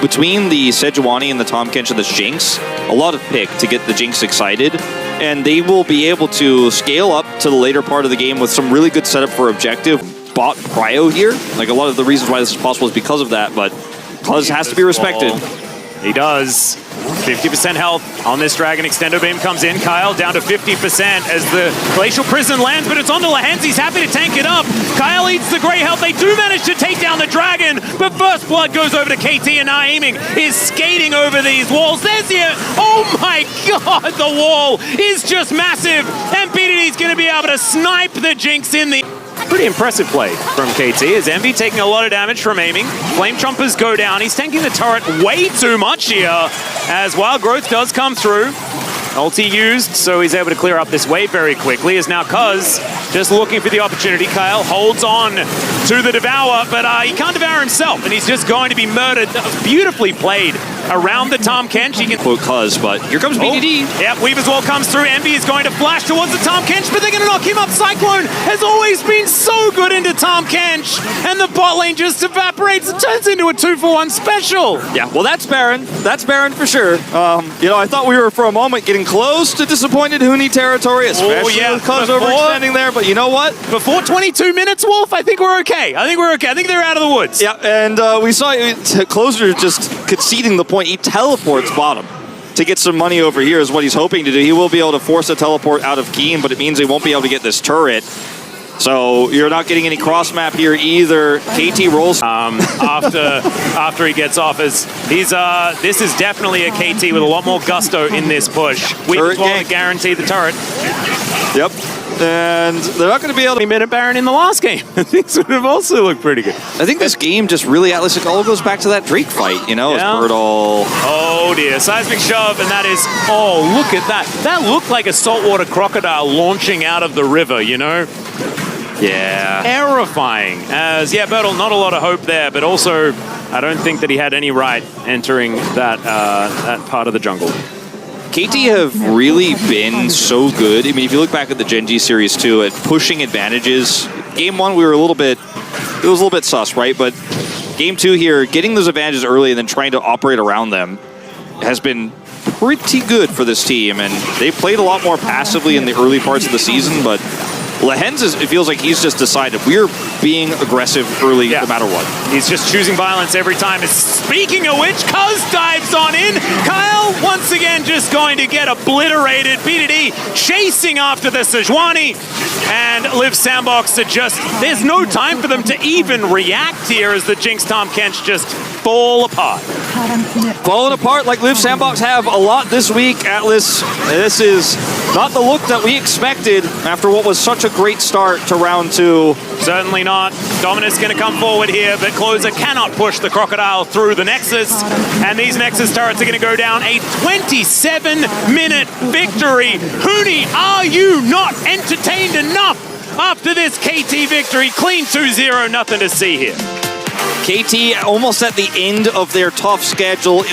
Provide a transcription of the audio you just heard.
Between the Sejuani and the Tahm Kench and the Jinx, a lot of pick to get the Jinx excited, and they will be able to scale up to the later part of the game with some really good setup for objective. Bought Cryo here. Like, a lot of the reasons why this is possible is because of that, but Cuz has to be respected. He does. 50% health on this Dragon. Extendo Beam comes in. Kyle down to 50% as the Glacial Prison lands, but it's on to Lehens. He's happy to tank it up. Kyle eats the great health. They do manage to take down the Dragon, but First Blood goes over to KT, and now Aiming is skating over these walls. There's the... Oh my god, the wall is just massive, and BDD's going to be able to snipe the Jinx in the... Pretty impressive play from KT as Envy taking a lot of damage from aiming. Flame Chompers go down. He's tanking the turret way too much here as Wild Growth does come through. Ulti used, so he's able to clear up this wave very quickly. Is now Cuz just looking for the opportunity. Kyle holds on to the Devour, but he can't devour himself, and he's just going to be murdered. That was beautifully played around the Tahm Kench. He can quote Cuz, but here comes BDD. Yep, Weaver's Wall comes through. Envy is going to flash towards the Tahm Kench, but they're going to knock him up. Cyclone has always been so good into Tahm Kench, and the bot lane just evaporates and turns into a 2-for-1 special. Yeah, well, that's Baron. That's Baron for sure. You know, I thought we were for a moment getting close to disappointed Huni territory, especially with Cuz overextending there, but you know what? Before 22 minutes, Wolf, I think we're okay. I think we're okay. I think they're out of the woods. Yeah, and we saw Closer just conceding the point. He teleports bottom to get some money over here is what he's hoping to do. He will be able to force a teleport out of Keen, but it means he won't be able to get this turret. So you're not getting any cross map here either. KT rolls after he gets off, as he's this is definitely a KT with a lot more gusto in this push. We just want to guarantee the turret. Yep. And they're not going to be able to... Minute Baron in the last game. Things would have also looked pretty good. I think this game just really, Atlas, it all goes back to that Drake fight, you know, yeah. As Birdall... Oh dear, seismic shove, and that is... Oh, look at that. That looked like a saltwater crocodile launching out of the river, you know? Yeah. Terrifying. As, yeah, Birdall, not a lot of hope there, but also I don't think that he had any right entering that, that part of the jungle. KT have really been so good. I mean, if you look back at the Gen G series too, at pushing advantages. Game 1, we were it was a little bit sus, right? But Game 2 here, getting those advantages early and then trying to operate around them has been pretty good for this team. And they played a lot more passively in the early parts of the season, but Lehens, it feels like he's just decided we're being aggressive early no matter what. He's just choosing violence every time. Speaking of which, Cuz dives on in. Kyle, once again, just going to get obliterated. BDD chasing after the Sejuani. And Liv Sandbox to just... There's no time for them to even react here as the Jinx Tahm Kench just fall apart. Falling apart like Liv Sandbox have a lot this week, Atlas. This is not the look that we expected after what was such a great start to round 2. Certainly not. Dominus going to come forward here, but Closer cannot push the Crocodile through the Nexus. And these Nexus turrets are going to go down. A 27-minute victory. Huni, are you not entertained enough after this KT victory? Clean 2-0, nothing to see here. KT almost at the end of their tough schedule.